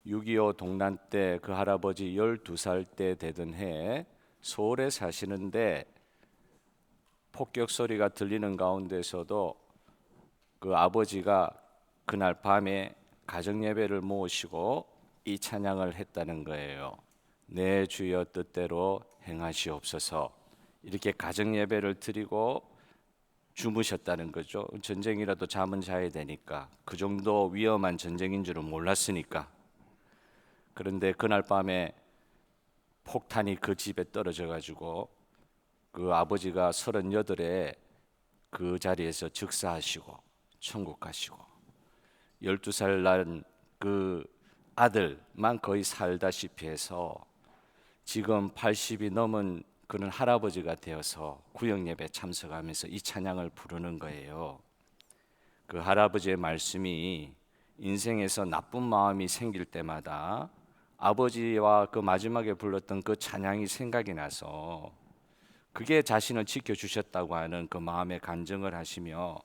6.25 동란 때 그 할아버지 12살 때 되던 해에 서울에 사시는데 폭격 소리가 들리는 가운데서도 그 아버지가 그날 밤에 가정 예배를 모시고 이 찬양을 했다는 거예요. 내 주여 뜻대로 행하시옵소서. 이렇게 가정 예배를 드리고 주무셨다는 거죠. 전쟁이라도 잠은 자야 되니까, 그 정도 위험한 전쟁인 줄은 몰랐으니까. 그런데 그날 밤에 폭탄이 그 집에 떨어져 가지고 그 아버지가 38에 그 자리에서 즉사하시고 천국 가시고, 12살 난 그 아들만 거의 살다시피 해서 지금 80이 넘은 그는 할아버지가 되어서 구역 예배 참석하면서 이 찬양을 부르는 거예요. 그 할아버지의 말씀이 인생에서 나쁜 마음이 생길 때마다 아버지와 그 마지막에 불렀던 그 찬양이 생각이 나서 그게 자신을 지켜주셨다고 하는 그 마음의 간증을 하시며,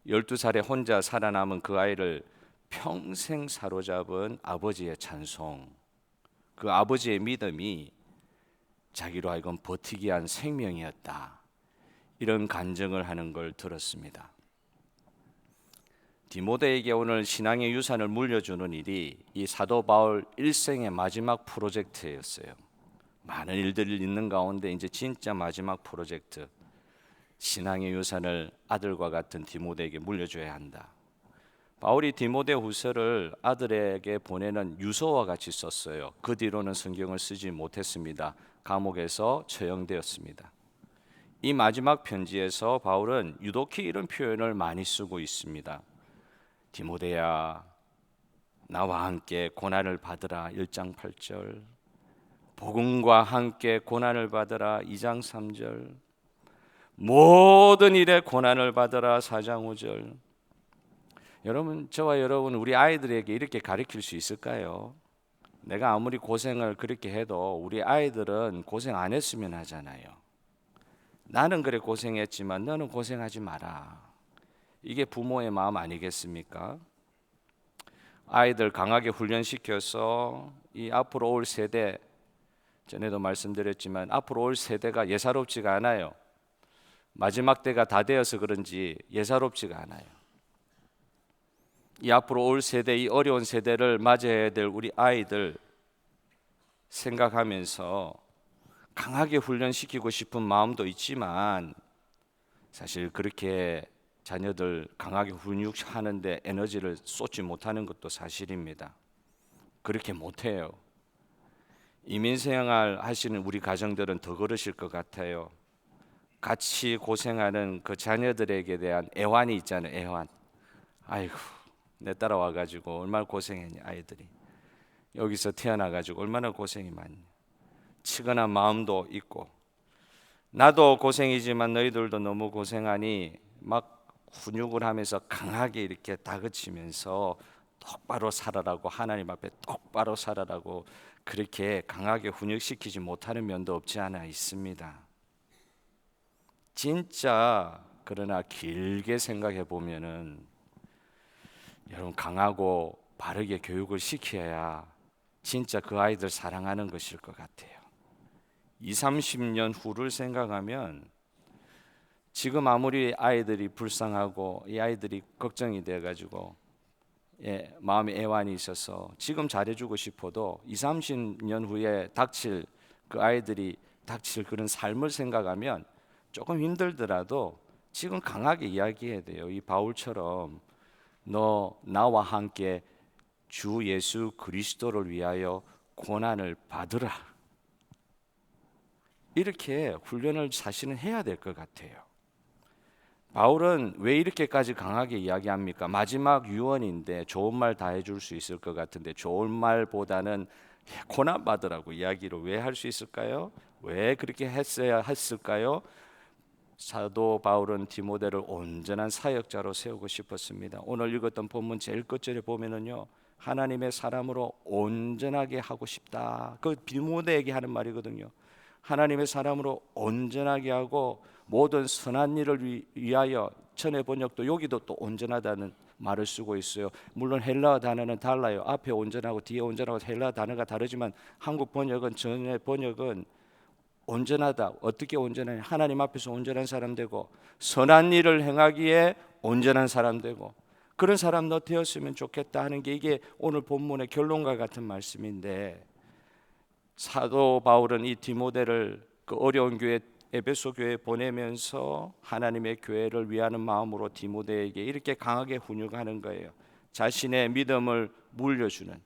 12살에 혼자 살아남은 그 아이를 평생 사로잡은 아버지의 찬송, 그 아버지의 믿음이 자기로 하여금 버티기 위한 생명이었다, 이런 간증을 하는 걸 들었습니다. 디모데에게 오늘 신앙의 유산을 물려주는 일이 이 사도 바울 일생의 마지막 프로젝트였어요. 많은 일들이 있는 가운데 이제 진짜 마지막 프로젝트, 신앙의 유산을 아들과 같은 디모데에게 물려줘야 한다. 바울이 디모데 후서를 아들에게 보내는 유서와 같이 썼어요. 그 뒤로는 성경을 쓰지 못했습니다. 감옥에서 처형되었습니다. 이 마지막 편지에서 바울은 유독히 이런 표현을 많이 쓰고 있습니다. 디모데야, 나와 함께 고난을 받으라 1장 8절, 복음과 함께 고난을 받으라 2장 3절, 모든 일에 고난을 받으라 4장 5절. 여러분, 저와 여러분, 우리 아이들에게 이렇게 가르칠 수 있을까요? 내가 아무리 고생을 그렇게 해도 우리 아이들은 고생 안 했으면 하잖아요. 나는 그래 고생했지만 너는 고생하지 마라. 이게 부모의 마음 아니겠습니까? 아이들 강하게 훈련시켜서 이 앞으로 올 세대, 전에도 말씀드렸지만 앞으로 올 세대가 예사롭지가 않아요. 마지막 때가 다 되어서 그런지 예사롭지가 않아요. 이 앞으로 올 세대, 이 어려운 세대를 맞이해야 될 우리 아이들 생각하면서 강하게 훈련시키고 싶은 마음도 있지만, 사실 그렇게 자녀들 강하게 훈육하는데 에너지를 쏟지 못하는 것도 사실입니다. 그렇게 못해요. 이민생활 하시는 우리 가정들은 더 그러실 것 같아요. 같이 고생하는 그 자녀들에게 대한 애환이 있잖아요. 애환. 아이고, 내 따라와가지고 얼마나 고생했냐 아이들이. 여기서 태어나가지고 얼마나 고생이 많냐. 치근한 마음도 있고, 나도 고생이지만 너희들도 너무 고생하니 막 훈육을 하면서 강하게 이렇게 다그치면서 똑바로 살아라고, 하나님 앞에 똑바로 살아라고 그렇게 강하게 훈육시키지 못하는 면도 없지 않아 있습니다. 진짜 그러나 길게 생각해 보면은 여러분, 강하고 바르게 교육을 시켜야 진짜 그 아이들 사랑하는 것일 것 같아요. 20, 30년 후를 생각하면 지금 아무리 아이들이 불쌍하고 이 아이들이 걱정이 돼가지고 마음에 애환이 있어서 지금 잘해주고 싶어도 20, 30년 후에 닥칠 그 아이들이 닥칠 그런 삶을 생각하면 조금 힘들더라도 지금 강하게 이야기해야 돼요. 이 바울처럼 너 나와 함께 주 예수 그리스도를 위하여 고난을 받으라, 이렇게 훈련을 사실은 해야 될 것 같아요. 바울은 왜 이렇게까지 강하게 이야기합니까? 마지막 유언인데 좋은 말 다 해줄 수 있을 것 같은데 좋은 말보다는 고난 받으라고 이야기를 왜 할 수 있을까요? 왜 그렇게 했어야 했을까요? 사도 바울은 디모데를 온전한 사역자로 세우고 싶었습니다. 오늘 읽었던 본문 제일 끝절에 보면은요, 하나님의 사람으로 온전하게 하고 싶다. 그 디모데에게 하는 말이거든요. 하나님의 사람으로 온전하게 하고 모든 선한 일을 위하여, 전에 번역도 여기도 또 온전하다는 말을 쓰고 있어요. 물론 헬라어 단어는 달라요. 앞에 온전하고 뒤에 온전하고 헬라어 단어가 다르지만 한국 번역은 전의 번역은 온전하다. 어떻게 온전하냐? 하나님 앞에서 온전한 사람 되고 선한 일을 행하기에 온전한 사람 되고 그런 사람 너 되었으면 좋겠다 하는 게 이게 오늘 본문의 결론과 같은 말씀인데, 사도 바울은 이 디모데를 그 어려운 교회 에베소 교회에 보내면서 하나님의 교회를 위하는 마음으로 디모데에게 이렇게 강하게 훈육하는 거예요. 자신의 믿음을 물려주는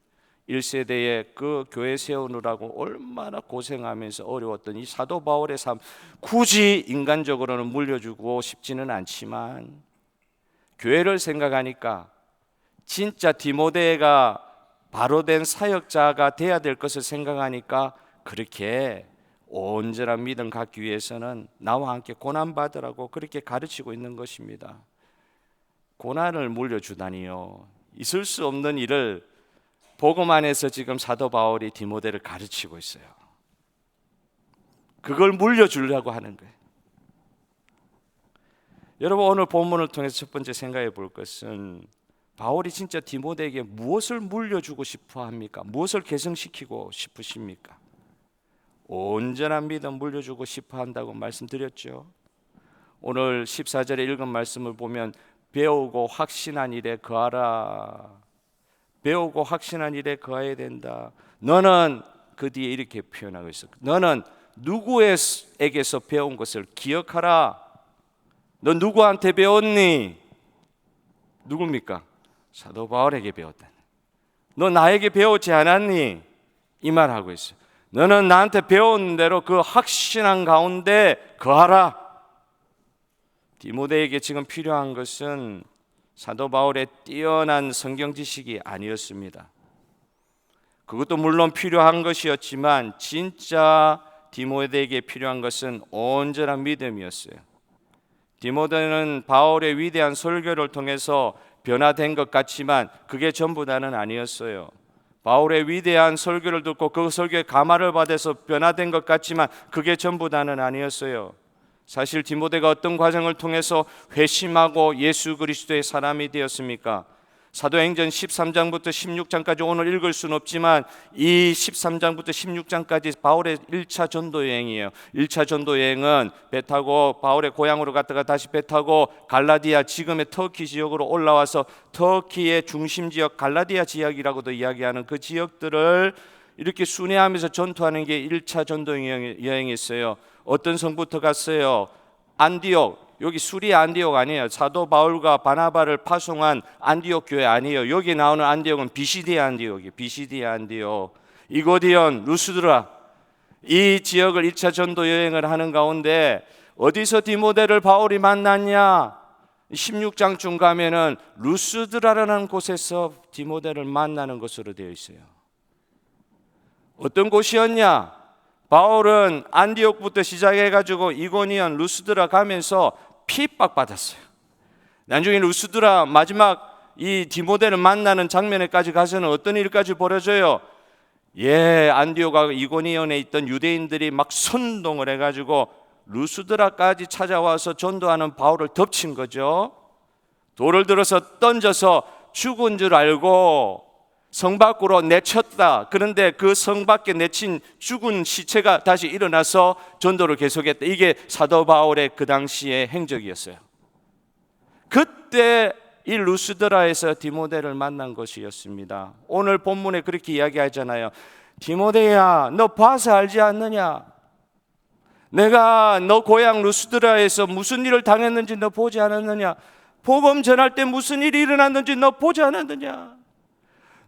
1세대에 그 교회 세우느라고 얼마나 고생하면서 어려웠던 이 사도 바울의 삶, 굳이 인간적으로는 물려주고 싶지는 않지만 교회를 생각하니까 진짜 디모데가 바로 된 사역자가 돼야 될 것을 생각하니까 그렇게 온전한 믿음 갖기 위해서는 나와 함께 고난받으라고 그렇게 가르치고 있는 것입니다. 고난을 물려주다니요. 있을 수 없는 일을 복음 안에서 지금 사도 바울이 디모데를 가르치고 있어요. 그걸 물려주려고 하는 거예요. 여러분, 오늘 본문을 통해서 첫 번째 생각해 볼 것은 바울이 진짜 디모데에게 무엇을 물려주고 싶어 합니까? 무엇을 개성시키고 싶으십니까? 온전한 믿음 물려주고 싶어 한다고 말씀드렸죠. 오늘 14절에 읽은 말씀을 보면 배우고 확신한 일에 거하라. 배우고 확신한 일에 거해야 된다. 너는 그 뒤에 이렇게 표현하고 있어. 너는 누구에게서 배운 것을 기억하라. 너 누구한테 배웠니? 누굽니까? 사도 바울에게 배웠다. 너 나에게 배우지 않았니? 이 말하고 있어요. 너는 나한테 배운 대로 그 확신한 가운데 거하라. 디모데에게 지금 필요한 것은 사도 바울의 뛰어난 성경 지식이 아니었습니다. 그것도 물론 필요한 것이었지만 진짜 디모데에게 필요한 것은 온전한 믿음이었어요. 디모데는 바울의 위대한 설교를 통해서 변화된 것 같지만 그게 전부 다는 아니었어요. 바울의 위대한 설교를 듣고 그 설교에 감화를 받아서 변화된 것 같지만 그게 전부 다는 아니었어요. 사실 디모데가 어떤 과정을 통해서 회심하고 예수 그리스도의 사람이 되었습니까? 사도행전 13장부터 16장까지 오늘 읽을 수는 없지만 이 13장부터 16장까지 바울의 1차 전도 여행이에요. 1차 전도 여행은 배 타고 바울의 고향으로 갔다가 다시 배 타고 갈라디아, 지금의 터키 지역으로 올라와서 터키의 중심 지역 갈라디아 지역이라고도 이야기하는 그 지역들을 이렇게 순회하면서 전투하는 게 1차 전도 여행이었어요. 어떤 성부터 갔어요? 안디옥. 여기 수리 안디옥 아니에요. 사도 바울과 바나바를 파송한 안디옥 교회 아니에요. 여기 나오는 안디옥은 비시디아 안디옥이에요. 비시디아 안디옥. 이고디온, 루스드라. 이 지역을 1차 전도 여행을 하는 가운데 어디서 디모데를 바울이 만났냐? 16장쯤 가면은 루스드라라는 곳에서 디모데를 만나는 것으로 되어 있어요. 어떤 곳이었냐? 바울은 안디옥부터 시작해가지고 이고니온, 루스드라 가면서 핍박받았어요. 나중에 루스드라 마지막 이 디모데를 만나는 장면에까지 가서는 어떤 일까지 벌어져요? 안디옥과 이고니온에 있던 유대인들이 막 선동을 해가지고 루스드라까지 찾아와서 전도하는 바울을 덮친 거죠. 돌을 들어서 던져서 죽은 줄 알고 성 밖으로 내쳤다. 그런데 그 성 밖에 내친 죽은 시체가 다시 일어나서 전도를 계속했다. 이게 사도 바울의 그 당시의 행적이었어요. 그때 이 루스드라에서 디모데를 만난 것이었습니다. 오늘 본문에 그렇게 이야기하잖아요. 디모데야, 너 봐서 알지 않느냐? 내가 너 고향 루스드라에서 무슨 일을 당했는지 너 보지 않았느냐? 복음 전할 때 무슨 일이 일어났는지 너 보지 않았느냐?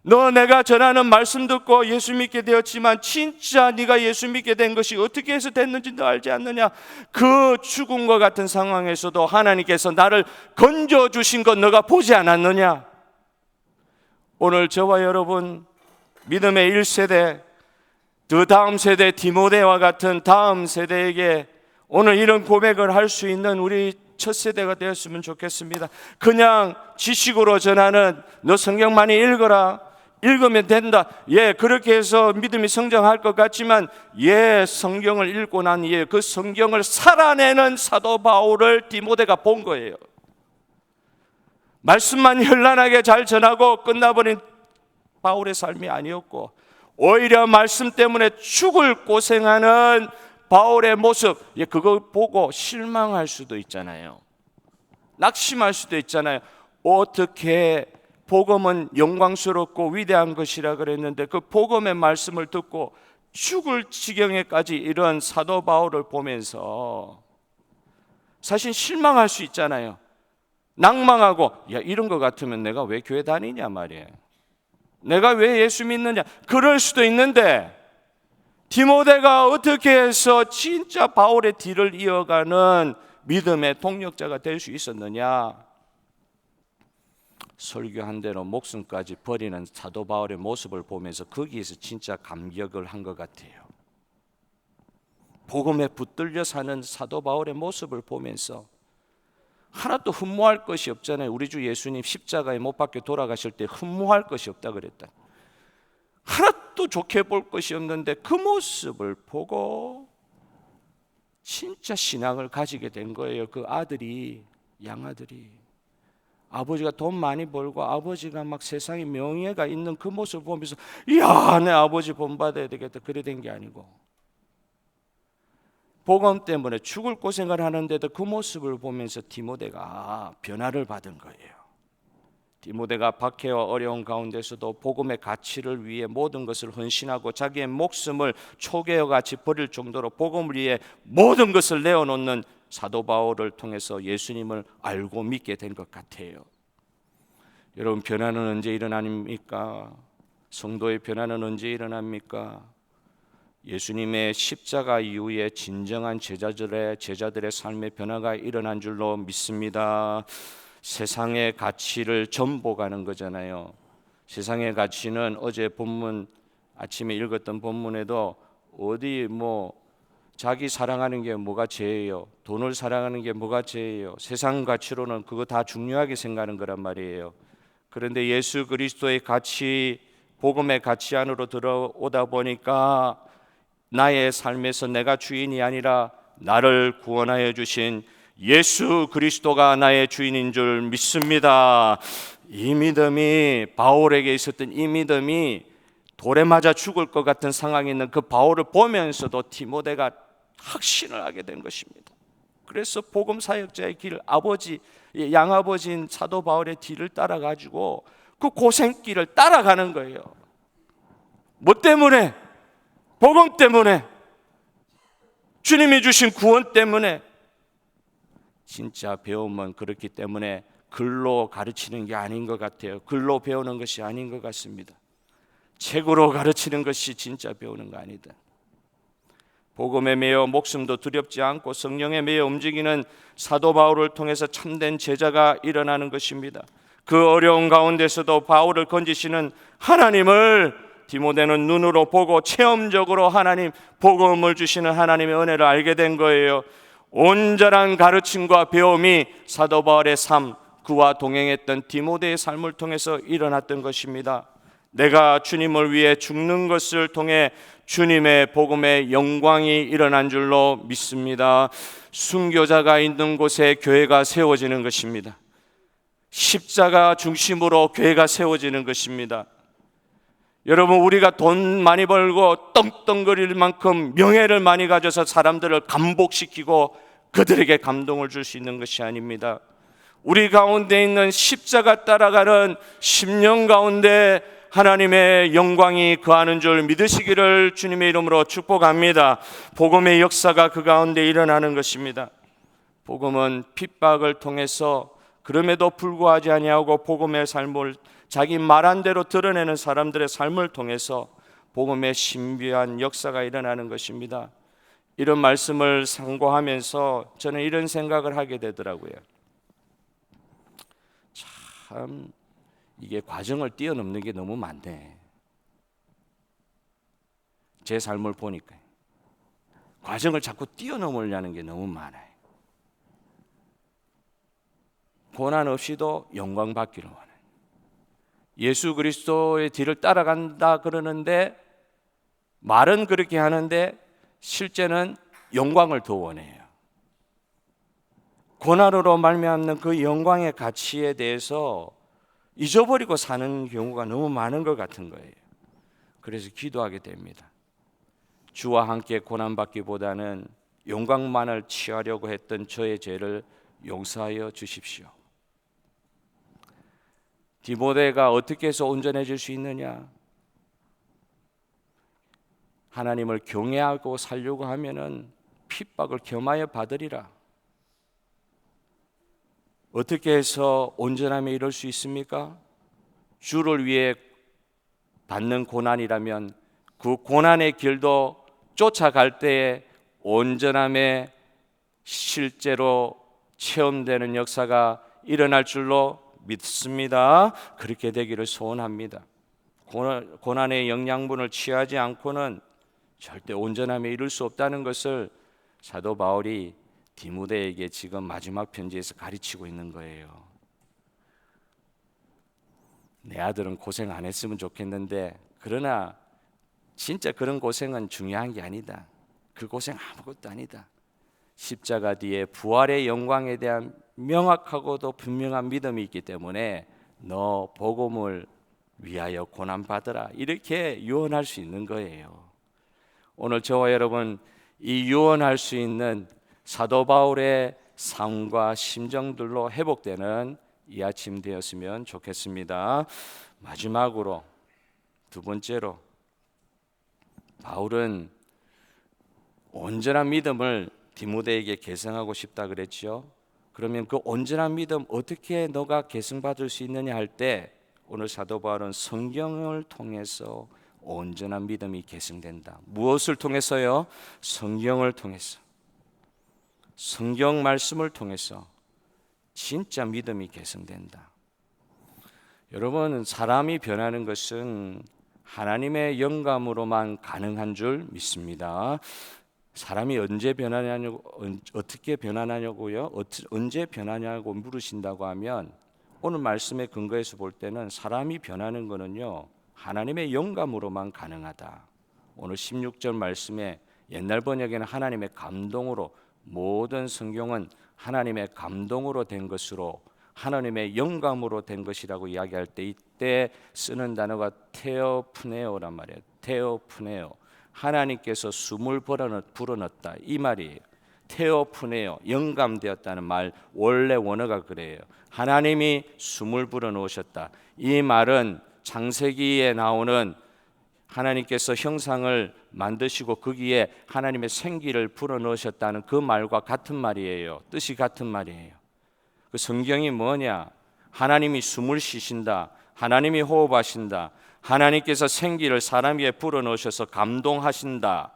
너 내가 전하는 말씀 듣고 예수 믿게 되었지만 진짜 네가 예수 믿게 된 것이 어떻게 해서 됐는지 너 알지 않느냐? 그 죽음과 같은 상황에서도 하나님께서 나를 건져주신 것 너가 보지 않았느냐? 오늘 저와 여러분 믿음의 1세대, 그 다음 세대 디모데와 같은 다음 세대에게 오늘 이런 고백을 할 수 있는 우리 첫 세대가 되었으면 좋겠습니다. 그냥 지식으로 전하는 너 성경 많이 읽어라, 읽으면 된다. 그렇게 해서 믿음이 성장할 것 같지만 성경을 읽고 난 이후에 그 성경을 살아내는 사도 바울을 디모데가 본 거예요. 말씀만 현란하게 잘 전하고 끝나버린 바울의 삶이 아니었고, 오히려 말씀 때문에 죽을 고생하는 바울의 모습, 그거 보고 실망할 수도 있잖아요. 낙심할 수도 있잖아요. 어떻게 복음은 영광스럽고 위대한 것이라 그랬는데 그 복음의 말씀을 듣고 죽을 지경에까지 이런 사도 바울을 보면서 사실 실망할 수 있잖아요. 낭망하고, 이런 것 같으면 내가 왜 교회 다니냐 말이에요. 내가 왜 예수 믿느냐, 그럴 수도 있는데, 디모데가 어떻게 해서 진짜 바울의 뒤를 이어가는 믿음의 동력자가 될 수 있었느냐? 설교한 대로 목숨까지 버리는 사도 바울의 모습을 보면서 거기에서 진짜 감격을 한 것 같아요. 복음에 붙들려 사는 사도 바울의 모습을 보면서 하나도 흠모할 것이 없잖아요. 우리 주 예수님 십자가에 못 박혀 돌아가실 때 흠모할 것이 없다 그랬다. 하나도 좋게 볼 것이 없는데 그 모습을 보고 진짜 신앙을 가지게 된 거예요. 그 아들이, 양아들이. 아버지가 돈 많이 벌고 아버지가 막 세상에 명예가 있는 그 모습을 보면서, 이야, 내 아버지 본받아야 되겠다, 그래 된 게 아니고, 복음 때문에 죽을 고생을 하는데도 그 모습을 보면서 디모데가 변화를 받은 거예요. 디모데가 박해와 어려운 가운데서도 복음의 가치를 위해 모든 것을 헌신하고 자기의 목숨을 초계와같이 버릴 정도로 복음을 위해 모든 것을 내어놓는 사도 바울을 통해서 예수님을 알고 믿게 된 것 같아요. 여러분, 변화는 언제 일어납니까? 성도의 변화는 언제 일어납니까? 예수님의 십자가 이후에 진정한 제자들의 삶의 변화가 일어난 줄로 믿습니다. 세상의 가치를 전복하는 거잖아요. 세상의 가치는 어제 본문, 아침에 읽었던 본문에도 어디 자기 사랑하는 게 뭐가 죄예요? 돈을 사랑하는 게 뭐가 죄예요? 세상 가치로는 그거 다 중요하게 생각하는 거란 말이에요. 그런데 예수 그리스도의 가치, 복음의 가치 안으로 들어오다 보니까 나의 삶에서 내가 주인이 아니라 나를 구원하여 주신 예수 그리스도가 나의 주인인 줄 믿습니다. 이 믿음이, 바울에게 있었던 이 믿음이 돌에 맞아 죽을 것 같은 상황에 있는 그 바울을 보면서도 디모데가 확신을 하게 된 것입니다. 그래서 복음 사역자의 길, 아버지, 양아버지인 사도 바울의 뒤를 따라가지고 그 고생길을 따라가는 거예요. 뭐 때문에? 복음 때문에, 주님이 주신 구원 때문에. 진짜 배움은 그렇기 때문에 글로 가르치는 게 아닌 것 같아요. 글로 배우는 것이 아닌 것 같습니다. 책으로 가르치는 것이 진짜 배우는 거 아니다. 복음에 매여 목숨도 두렵지 않고 성령에 매여 움직이는 사도 바울을 통해서 참된 제자가 일어나는 것입니다. 그 어려운 가운데서도 바울을 건지시는 하나님을 디모데는 눈으로 보고 체험적으로 하나님, 복음을 주시는 하나님의 은혜를 알게 된 거예요. 온전한 가르침과 배움이 사도 바울의 삶, 그와 동행했던 디모데의 삶을 통해서 일어났던 것입니다. 내가 주님을 위해 죽는 것을 통해 주님의 복음의 영광이 일어난 줄로 믿습니다. 순교자가 있는 곳에 교회가 세워지는 것입니다. 십자가 중심으로 교회가 세워지는 것입니다. 여러분, 우리가 돈 많이 벌고 떵떵거릴 만큼 명예를 많이 가져서 사람들을 감복시키고 그들에게 감동을 줄 수 있는 것이 아닙니다. 우리 가운데 있는 십자가 따라가는 심령 가운데 하나님의 영광이 거하는 줄 믿으시기를 주님의 이름으로 축복합니다. 복음의 역사가 그 가운데 일어나는 것입니다. 복음은 핍박을 통해서 그럼에도 불구하지 아니하고 복음의 삶을 자기 말한 대로 드러내는 사람들의 삶을 통해서 복음의 신비한 역사가 일어나는 것입니다. 이런 말씀을 상고하면서 저는 이런 생각을 하게 되더라고요. 참, 이게 과정을 뛰어넘는 게 너무 많네. 제 삶을 보니까 과정을 자꾸 뛰어넘으려는 게 너무 많아요. 고난 없이도 영광 받기를 원해요. 예수 그리스도의 뒤를 따라간다 그러는데 말은 그렇게 하는데 실제는 영광을 더 원해요. 고난으로 말미암는 그 영광의 가치에 대해서 잊어버리고 사는 경우가 너무 많은 것 같은 거예요. 그래서 기도하게 됩니다. 주와 함께 고난받기보다는 영광만을 취하려고 했던 저의 죄를 용서하여 주십시오. 디모데가 어떻게 해서 온전해질 수 있느냐? 하나님을 경외하고 살려고 하면은 핍박을 겸하여 받으리라. 어떻게 해서 온전함에 이를 수 있습니까? 주를 위해 받는 고난이라면 그 고난의 길도 쫓아갈 때에 온전함에 실제로 체험되는 역사가 일어날 줄로 믿습니다. 그렇게 되기를 소원합니다. 고난의 영양분을 취하지 않고는 절대 온전함에 이룰 수 없다는 것을 사도 바울이 디모데에게 지금 마지막 편지에서 가르치고 있는 거예요. 내 아들은 고생 안 했으면 좋겠는데, 그러나 진짜 그런 고생은 중요한 게 아니다. 그 고생 아무것도 아니다. 십자가 뒤에 부활의 영광에 대한 명확하고도 분명한 믿음이 있기 때문에 너 복음을 위하여 고난받으라, 이렇게 유언할 수 있는 거예요. 오늘 저와 여러분 이 유언할 수 있는 사도 바울의 삶과 심정들로 회복되는 이 아침 되었으면 좋겠습니다. 마지막으로 두 번째로, 바울은 온전한 믿음을 디모데에게 계승하고 싶다 그랬죠. 그러면 그 온전한 믿음 어떻게 너가 계승받을 수 있느냐 할 때, 오늘 사도 바울은 성경을 통해서 온전한 믿음이 계승된다. 무엇을 통해서요? 성경을 통해서, 성경 말씀을 통해서 진짜 믿음이 계승된다. 여러분, 사람이 변하는 것은 하나님의 영감으로만 가능한 줄 믿습니다. 사람이 언제 변하냐고, 어떻게 변하냐고요? 언제 변하냐고 물으신다고 하면, 오늘 말씀의 근거에서 볼 때는 사람이 변하는 것은요, 하나님의 영감으로만 가능하다. 오늘 16절 말씀에 옛날 번역에는 하나님의 감동으로, 모든 성경은 하나님의 감동으로 된 것으로, 하나님의 영감으로 된 것이라고 이야기할 때 이때 쓰는 단어가 테오프네오란 말이에요. 테오프네오, 하나님께서 숨을 불어넣었다, 이 말이에요. 테오프네오, 영감되었다는 말, 원래 원어가 그래요. 하나님이 숨을 불어넣으셨다. 이 말은 창세기에 나오는 하나님께서 형상을 만드시고 거기에 하나님의 생기를 불어넣으셨다는 그 말과 같은 말이에요. 뜻이 같은 말이에요. 그 성경이 뭐냐? 하나님이 숨을 쉬신다, 하나님이 호흡하신다, 하나님께서 생기를 사람 위에 불어넣으셔서 감동하신다,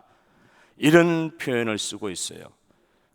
이런 표현을 쓰고 있어요.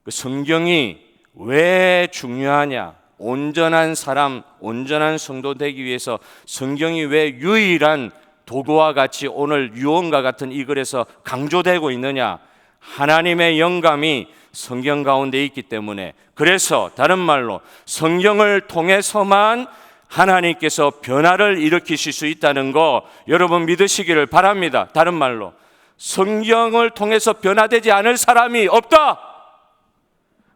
그 성경이 왜 중요하냐? 온전한 사람, 온전한 성도 되기 위해서 성경이 왜 유일한 도구와 같이 오늘 유언과 같은 이 글에서 강조되고 있느냐? 하나님의 영감이 성경 가운데 있기 때문에, 그래서 다른 말로 성경을 통해서만 하나님께서 변화를 일으키실 수 있다는 거 여러분 믿으시기를 바랍니다. 다른 말로 성경을 통해서 변화되지 않을 사람이 없다.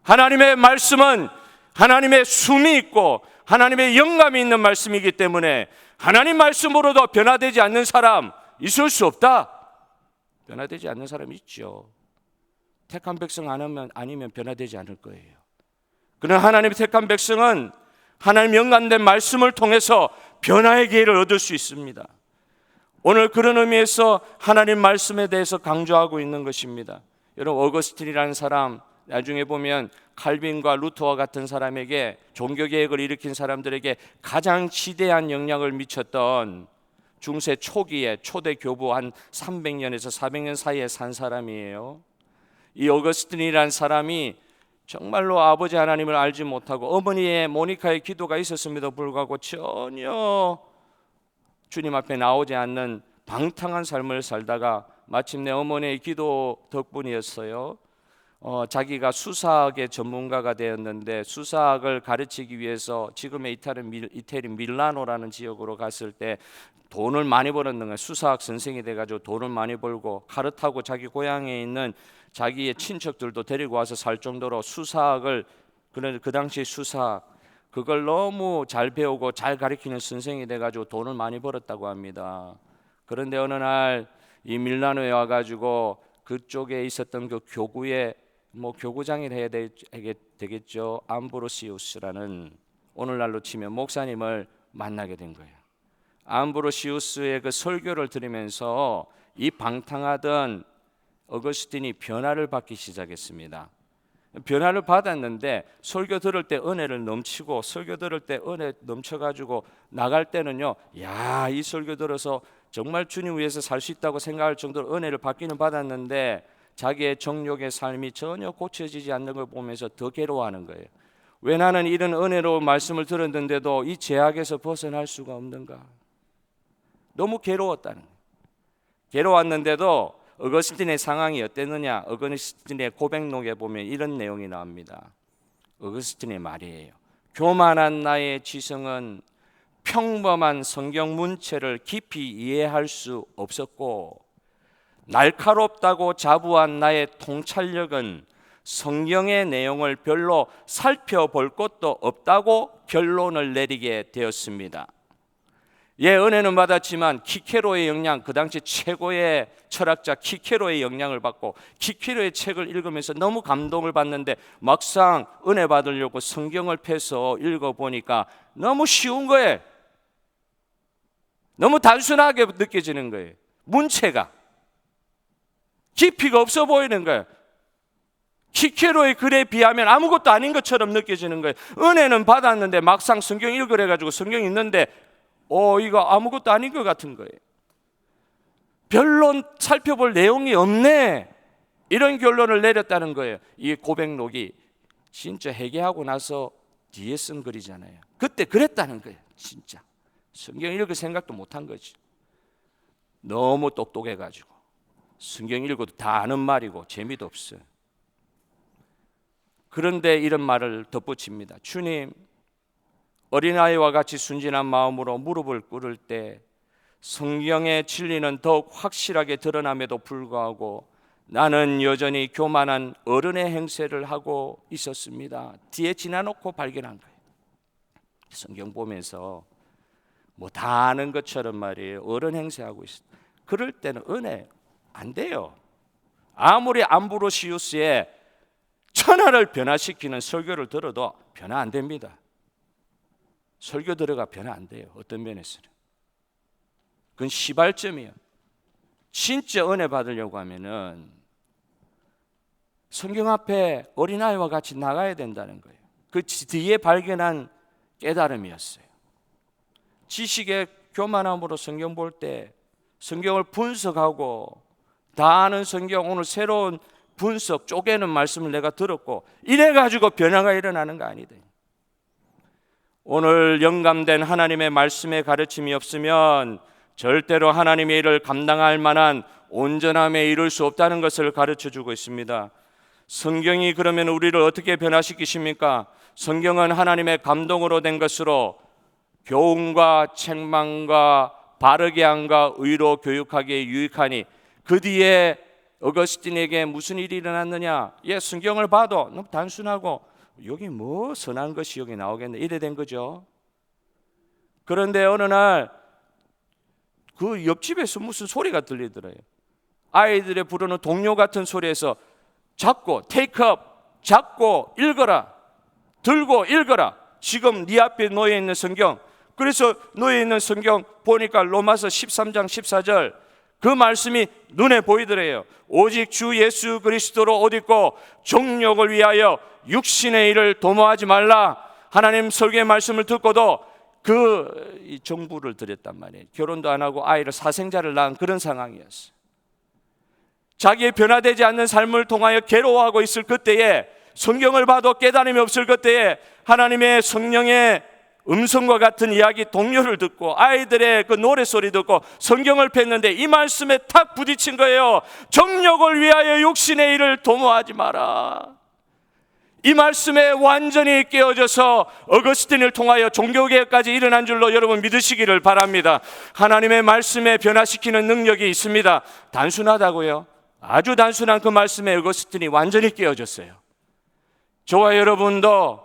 하나님의 말씀은 하나님의 숨이 있고 하나님의 영감이 있는 말씀이기 때문에 하나님 말씀으로도 변화되지 않는 사람 있을 수 없다. 변화되지 않는 사람이 있죠. 택한 백성 아니면 변화되지 않을 거예요. 그러나 하나님의 택한 백성은 하나님 영감된 말씀을 통해서 변화의 기회를 얻을 수 있습니다. 오늘 그런 의미에서 하나님 말씀에 대해서 강조하고 있는 것입니다. 여러분, 어거스틴이라는 사람, 나중에 보면 칼빈과 루터와 같은 사람에게, 종교개혁을 일으킨 사람들에게 가장 지대한 영향을 미쳤던 중세 초기에 초대 교부 한 300년에서 400년 사이에 산 사람이에요. 이 어거스틴이라는 사람이 정말로 아버지 하나님을 알지 못하고 어머니의 모니카의 기도가 있었음에도 불구하고 전혀 주님 앞에 나오지 않는 방탕한 삶을 살다가 마침내 어머니의 기도 덕분이었어요. 자기가 수사학의 전문가가 되었는데, 수사학을 가르치기 위해서 지금의 이태리 밀라노라는 지역으로 갔을 때 돈을 많이 벌었는 거예요. 수사학 선생이 돼가지고 돈을 많이 벌고, 칼을 타고 자기 고향에 있는 자기의 친척들도 데리고 와서 살 정도로 수사학을 그런데 그 당시 수사 그걸 너무 잘 배우고 잘 가르치는 선생이 돼가지고 돈을 많이 벌었다고 합니다. 그런데 어느 날 이 밀라노에 와가지고 그쪽에 있었던 그 교구의 교구장이라 해야 되겠죠. 암브로시우스라는 오늘날로 치면 목사님을 만나게 된 거예요. 암브로시우스의 그 설교를 들으면서 이 방탕하던 어거스틴이 변화를 받기 시작했습니다. 변화를 받았는데 설교 들을 때 은혜를 넘치고 설교 들을 때 은혜 넘쳐가지고 나갈 때는요, 야, 이 설교 들어서 정말 주님 위해서 살 수 있다고 생각할 정도로 은혜를 받기는 받았는데 자기의 정욕의 삶이 전혀 고쳐지지 않는 걸 보면서 더 괴로워하는 거예요. 왜 나는 이런 은혜로운 말씀을 들었는데도 이 죄악에서 벗어날 수가 없는가? 너무 괴로웠다는 거예요. 괴로웠는데도 어거스틴의 상황이 어땠느냐? 어거스틴의 고백록에 보면 이런 내용이 나옵니다. 어거스틴의 말이에요. 교만한 나의 지성은 평범한 성경 문체를 깊이 이해할 수 없었고, 날카롭다고 자부한 나의 통찰력은 성경의 내용을 별로 살펴볼 것도 없다고 결론을 내리게 되었습니다. 은혜는 받았지만 키케로의 영향, 그 당시 최고의 철학자 키케로의 영향을 받고 키케로의 책을 읽으면서 너무 감동을 받는데 막상 은혜 받으려고 성경을 펴서 읽어보니까 너무 쉬운 거예요. 너무 단순하게 느껴지는 거예요. 문체가 깊이가 없어 보이는 거예요. 키케로의 글에 비하면 아무것도 아닌 것처럼 느껴지는 거예요. 은혜는 받았는데 막상 성경 읽으래가지고 성경 읽는데 이거 아무것도 아닌 것 같은 거예요. 별로 살펴볼 내용이 없네, 이런 결론을 내렸다는 거예요. 이 고백록이 진짜 회개하고 나서 뒤에 쓴 글이잖아요. 그때 그랬다는 거예요. 진짜 성경 읽을 생각도 못한 거지. 너무 똑똑해가지고 성경 읽어도 다 아는 말이고 재미도 없어요. 그런데 이런 말을 덧붙입니다. 주님, 어린아이와 같이 순진한 마음으로 무릎을 꿇을 때 성경의 진리는 더욱 확실하게 드러남에도 불구하고 나는 여전히 교만한 어른의 행세를 하고 있었습니다. 뒤에 지나놓고 발견한 거예요. 성경 보면서 다 아는 것처럼 말이에요. 어른 행세하고 있어. 그럴 때는 은혜 안 돼요. 아무리 암브로시우스의 천하를 변화시키는 설교를 들어도 변화 안 됩니다. 설교 들어가 변화 안 돼요. 어떤 면에서는 그건 시발점이에요. 진짜 은혜 받으려고 하면은 성경 앞에 어린아이와 같이 나가야 된다는 거예요. 그 뒤에 발견한 깨달음이었어요. 지식의 교만함으로 성경 볼 때 성경을 분석하고 다 아는 성경, 오늘 새로운 분석 쪼개는 말씀을 내가 들었고 이래가지고 변화가 일어나는 거 아니다. 오늘 영감된 하나님의 말씀의 가르침이 없으면 절대로 하나님의 일을 감당할 만한 온전함에 이룰 수 없다는 것을 가르쳐주고 있습니다. 성경이 그러면 우리를 어떻게 변화시키십니까? 성경은 하나님의 감동으로 된 것으로 교훈과 책망과 바르게 함과 의로 교육하기에 유익하니, 그 뒤에 어거스틴에게 무슨 일이 일어났느냐? 성경을 봐도 너무 단순하고 여기 뭐 선한 것이 여기 나오겠네, 이래 된 거죠. 그런데 어느 날 그 옆집에서 무슨 소리가 들리더래요. 아이들의 부르는 동요 같은 소리에서 잡고 take up, 잡고 읽어라, 들고 읽어라. 지금 네 앞에 놓여 있는 성경, 그래서 놓여 있는 성경 보니까 로마서 13장 14절 그 말씀이 눈에 보이더래요. 오직 주 예수 그리스도로 옷 입고 정욕을 위하여 육신의 일을 도모하지 말라. 하나님 설교의 말씀을 듣고도 그 정부를 드렸단 말이에요. 결혼도 안 하고 아이를 사생자를 낳은 그런 상황이었어요. 자기의 변화되지 않는 삶을 통하여 괴로워하고 있을 그때에, 성경을 봐도 깨달음이 없을 그때에 하나님의 성령의 음성과 같은 이야기 동요를 듣고 아이들의 그 노래소리 듣고 성경을 폈는데 이 말씀에 탁 부딪힌 거예요. 정욕을 위하여 육신의 일을 도모하지 마라. 이 말씀에 완전히 깨어져서 어거스틴을 통하여 종교개혁까지 일어난 줄로 여러분 믿으시기를 바랍니다. 하나님의 말씀에 변화시키는 능력이 있습니다. 단순하다고요? 아주 단순한 그 말씀에 어거스틴이 완전히 깨어졌어요. 저와 여러분도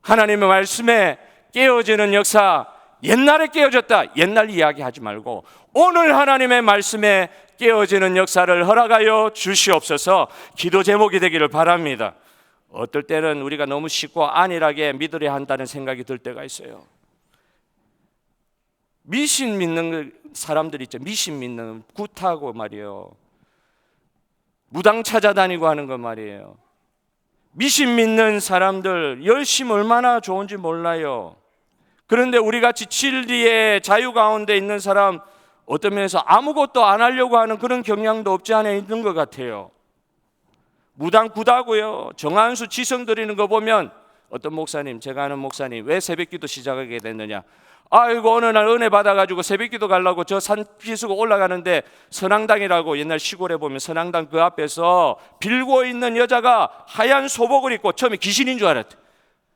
하나님의 말씀에 깨어지는 역사, 옛날에 깨어졌다, 옛날 이야기하지 말고 오늘 하나님의 말씀에 깨어지는 역사를 허락하여 주시옵소서. 기도 제목이 되기를 바랍니다. 어떨 때는 우리가 너무 쉽고 안일하게 믿으려 한다는 생각이 들 때가 있어요. 미신 믿는 사람들 있죠. 미신 믿는, 굿하고 말이에요, 무당 찾아다니고 하는 거 말이에요. 미신 믿는 사람들 열심 얼마나 좋은지 몰라요. 그런데 우리 같이 진리의 자유 가운데 있는 사람, 어떤 면에서 아무것도 안 하려고 하는 그런 경향도 없지 않아 있는 것 같아요. 무당 굿하고요, 정한수 지성 드리는 거 보면 어떤 목사님, 제가 아는 목사님, 왜 새벽기도 시작하게 됐느냐, 아이고 어느 날 은혜 받아가지고 새벽기도 가려고 저 산 비수고 올라가는데 선앙당이라고, 옛날 시골에 보면 선앙당 그 앞에서 빌고 있는 여자가 하얀 소복을 입고, 처음에 귀신인 줄 알았대.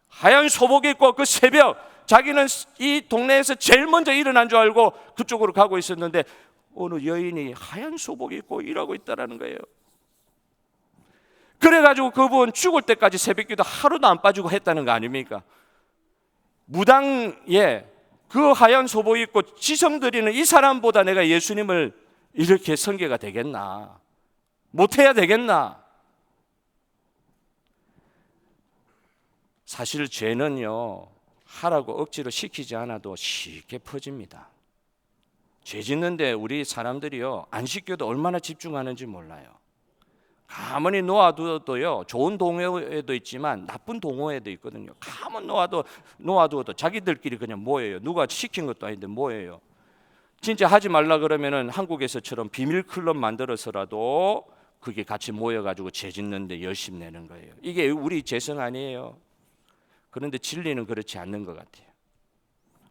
하얀 소복 입고 그 새벽, 자기는 이 동네에서 제일 먼저 일어난 줄 알고 그쪽으로 가고 있었는데 어느 여인이 하얀 소복 입고 일하고 있다라는 거예요. 그래가지고 그분 죽을 때까지 새벽기도 하루도 안 빠지고 했다는 거 아닙니까? 무당에 그 하얀 소복 입고 지성 드리는 이 사람보다 내가 예수님을 이렇게 선교가 되겠나? 못해야 되겠나? 사실 죄는요, 하라고 억지로 시키지 않아도 쉽게 퍼집니다. 죄 짓는데 우리 사람들이요, 안 시켜도 얼마나 집중하는지 몰라요. 가만히 놓아두어도요, 좋은 동호회도 있지만 나쁜 동호회도 있거든요. 가만히 놓아두어도 자기들끼리 그냥 모여요. 누가 시킨 것도 아닌데 모여요. 진짜 하지 말라 그러면은 한국에서처럼 비밀 클럽 만들어서라도 그게 같이 모여가지고 죄 짓는데 열심 내는 거예요. 이게 우리 죄성 아니에요. 그런데 진리는 그렇지 않는 것 같아요.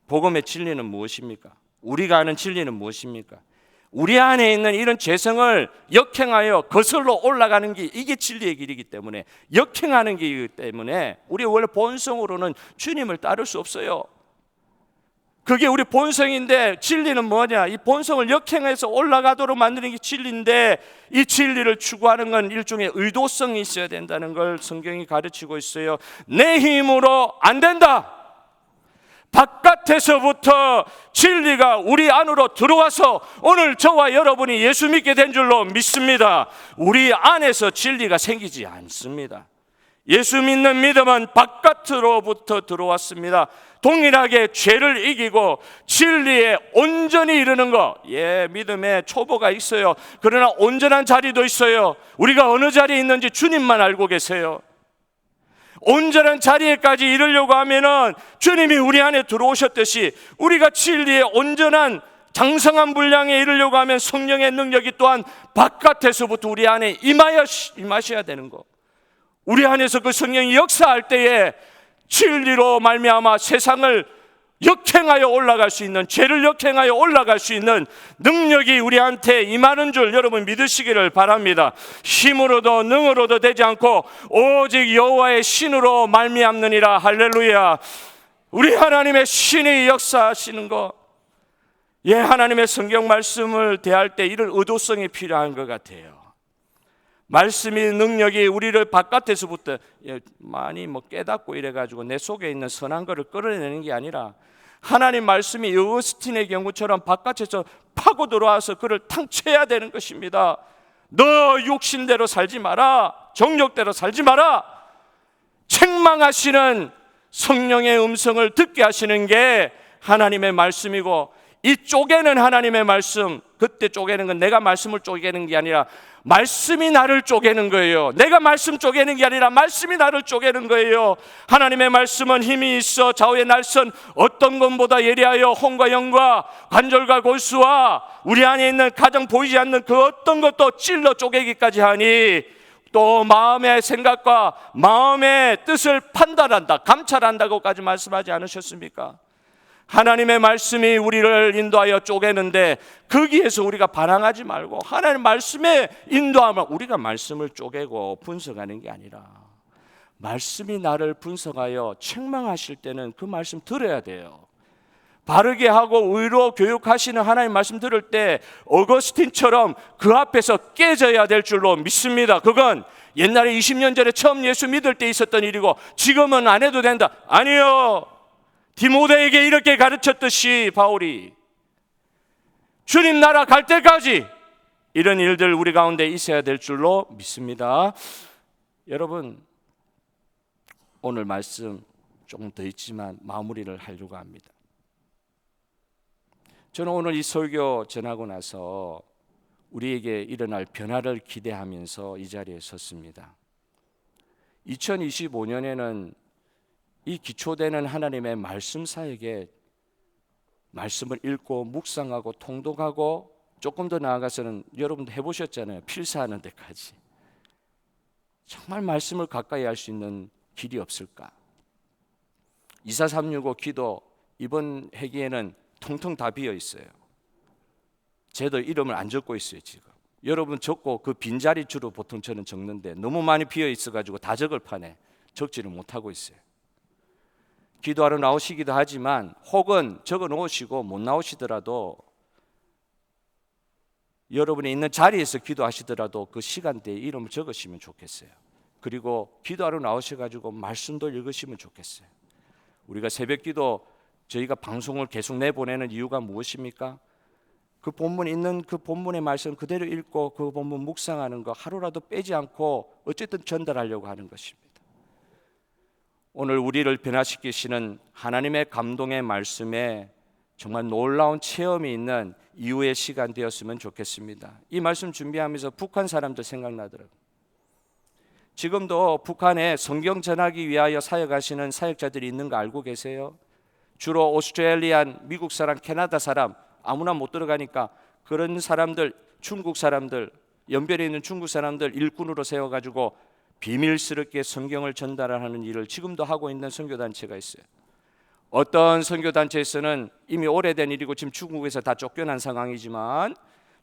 복음의 진리는 무엇입니까? 우리가 아는 진리는 무엇입니까? 우리 안에 있는 이런 죄성을 역행하여 거슬러 올라가는 게, 이게 진리의 길이기 때문에, 역행하는 길이기 때문에 우리 원래 본성으로는 주님을 따를 수 없어요. 그게 우리 본성인데, 진리는 뭐냐? 이 본성을 역행해서 올라가도록 만드는 게 진리인데, 이 진리를 추구하는 건 일종의 의도성이 있어야 된다는 걸 성경이 가르치고 있어요. 내 힘으로 안 된다. 바깥에서부터 진리가 우리 안으로 들어와서 오늘 저와 여러분이 예수 믿게 된 줄로 믿습니다. 우리 안에서 진리가 생기지 않습니다. 예수 믿는 믿음은 바깥으로부터 들어왔습니다. 동일하게 죄를 이기고 진리에 온전히 이르는 것, 믿음의 초보가 있어요. 그러나 온전한 자리도 있어요. 우리가 어느 자리에 있는지 주님만 알고 계세요. 온전한 자리에까지 이르려고 하면은 주님이 우리 안에 들어오셨듯이, 우리가 진리의 온전한 장성한 분량에 이르려고 하면 성령의 능력이 또한 바깥에서부터 우리 안에 임하셔야 되는 거. 우리 안에서 그 성령이 역사할 때에 진리로 말미암아 세상을 역행하여 올라갈 수 있는, 죄를 역행하여 올라갈 수 있는 능력이 우리한테 임하는 줄 여러분 믿으시기를 바랍니다. 힘으로도 능으로도 되지 않고 오직 여호와의 신으로 말미암느니라. 할렐루야. 우리 하나님의 신이 역사하시는 것, 하나님의 성경 말씀을 대할 때 이런 의도성이 필요한 것 같아요. 말씀이, 능력이 우리를 바깥에서부터 많이 깨닫고 이래가지고 내 속에 있는 선한 것을 끌어내는 게 아니라, 하나님 말씀이 어거스틴의 경우처럼 바깥에서 파고 들어와서 그를 탕쳐야 되는 것입니다. 너 육신대로 살지 마라, 정욕대로 살지 마라. 책망하시는 성령의 음성을 듣게 하시는 게 하나님의 말씀이고, 이 쪼개는 하나님의 말씀, 그때 쪼개는 건 내가 말씀을 쪼개는 게 아니라 말씀이 나를 쪼개는 거예요. 내가 말씀 쪼개는 게 아니라 말씀이 나를 쪼개는 거예요. 하나님의 말씀은 힘이 있어 좌우의 날선 어떤 것보다 예리하여 혼과 영과 관절과 골수와 우리 안에 있는 가장 보이지 않는 그 어떤 것도 찔러 쪼개기까지 하니, 또 마음의 생각과 마음의 뜻을 판단한다, 감찰한다고까지 말씀하지 않으셨습니까? 하나님의 말씀이 우리를 인도하여 쪼개는데, 거기에서 우리가 반항하지 말고 하나님 말씀에 인도하면 우리가 말씀을 쪼개고 분석하는 게 아니라, 말씀이 나를 분석하여 책망하실 때는 그 말씀 들어야 돼요. 바르게 하고 의로 교육하시는 하나님 말씀 들을 때 어거스틴처럼 그 앞에서 깨져야 될 줄로 믿습니다. 그건 옛날에 20년 전에 처음 예수 믿을 때 있었던 일이고 지금은 안 해도 된다. 아니요. 디모데에게 이렇게 가르쳤듯이 바울이 주님 나라 갈 때까지 이런 일들 우리 가운데 있어야 될 줄로 믿습니다. 여러분, 오늘 말씀 조금 더 있지만 마무리를 하려고 합니다. 저는 오늘 이 설교 전하고 나서 우리에게 일어날 변화를 기대하면서 이 자리에 섰습니다. 2025년에는 이 기초되는 하나님의 말씀사에게 말씀을 읽고 묵상하고 통독하고 조금 더 나아가서는 여러분도 해보셨잖아요. 필사하는 데까지. 정말 말씀을 가까이 할 수 있는 길이 없을까? 24365 기도 이번 회기에는 텅텅 다 비어 있어요. 저도 이름을 안 적고 있어요 지금. 여러분 적고 그 빈자리 주로 보통 저는 적는데 너무 많이 비어 있어가지고 다 적을 판에 적지를 못하고 있어요. 기도하러 나오시기도 하지만 혹은 적어 놓으시고 못 나오시더라도 여러분이 있는 자리에서 기도하시더라도 그 시간대에 이름을 적으시면 좋겠어요. 그리고 기도하러 나오셔가지고 말씀도 읽으시면 좋겠어요. 우리가 새벽기도 저희가 방송을 계속 내보내는 이유가 무엇입니까? 그 본문 있는 그 본문의 말씀 그대로 읽고 그 본문 묵상하는 거 하루라도 빼지 않고 어쨌든 전달하려고 하는 것입니다. 오늘 우리를 변화시키시는 하나님의 감동의 말씀에 정말 놀라운 체험이 있는 이후의 시간 되었으면 좋겠습니다. 이 말씀 준비하면서 북한 사람들 생각나더라고요. 지금도 북한에 성경 전하기 위하여 사역하시는 사역자들이 있는 거 알고 계세요? 주로 오스트레일리안, 미국 사람, 캐나다 사람 아무나 못 들어가니까 그런 사람들, 중국 사람들, 연변에 있는 중국 사람들 일꾼으로 세워가지고 비밀스럽게 성경을 전달하는 일을 지금도 하고 있는 선교단체가 있어요. 어떤 선교단체에서는 이미 오래된 일이고 지금 중국에서 다 쫓겨난 상황이지만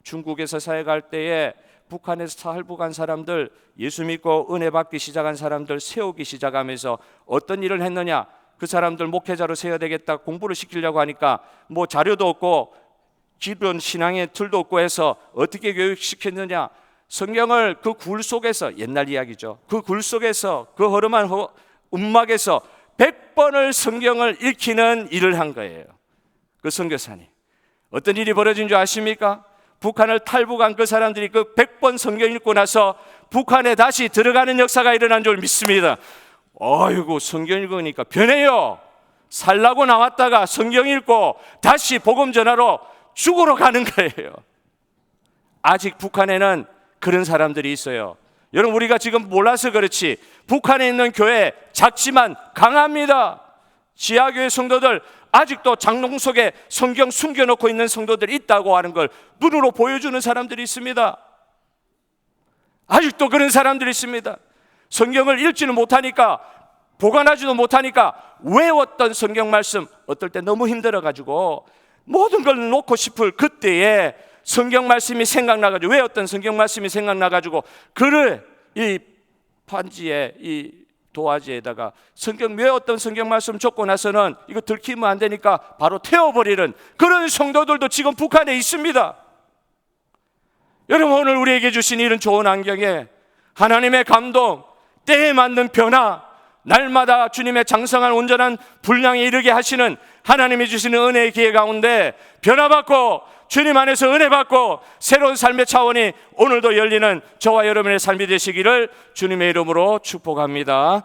중국에서 사역할 때에 북한에서 탈북한 사람들, 예수 믿고 은혜 받기 시작한 사람들 세우기 시작하면서 어떤 일을 했느냐, 그 사람들 목회자로 세워야 되겠다 공부를 시키려고 하니까 뭐 자료도 없고 기존 신앙의 틀도 없고 해서 어떻게 교육시켰느냐, 성경을 그 굴 속에서, 옛날 이야기죠, 그 굴 속에서 그 허름한 움막에서 100번을 성경을 읽히는 일을 한 거예요. 그 선교사님 어떤 일이 벌어진 줄 아십니까? 북한을 탈북한 그 사람들이 그 100번 성경 읽고 나서 북한에 다시 들어가는 역사가 일어난 줄 믿습니다. 아이고 성경 읽으니까 변해요. 살라고 나왔다가 성경 읽고 다시 복음 전하러 죽으러 가는 거예요. 아직 북한에는 그런 사람들이 있어요. 여러분 우리가 지금 몰라서 그렇지 북한에 있는 교회 작지만 강합니다. 지하교회 성도들 아직도 장롱 속에 성경 숨겨놓고 있는 성도들이 있다고 하는 걸 눈으로 보여주는 사람들이 있습니다. 아직도 그런 사람들이 있습니다. 성경을 읽지는 못하니까 보관하지도 못하니까 외웠던 성경 말씀 어떨 때 너무 힘들어가지고 모든 걸 놓고 싶을 그때에 성경 말씀이 생각나가지고 외웠던 성경 말씀이 생각나가지고 글을 이 판지에 이 도화지에다가 성경 외웠던 성경 말씀 적고 나서는 이거 들키면 안 되니까 바로 태워버리는 그런 성도들도 지금 북한에 있습니다. 여러분 오늘 우리에게 주신 이런 좋은 환경에 하나님의 감동, 때에 맞는 변화, 날마다 주님의 장성한 온전한 분량에 이르게 하시는 하나님이 주시는 은혜의 기회 가운데 변화받고 주님 안에서 은혜받고 새로운 삶의 차원이 오늘도 열리는 저와 여러분의 삶이 되시기를 주님의 이름으로 축복합니다.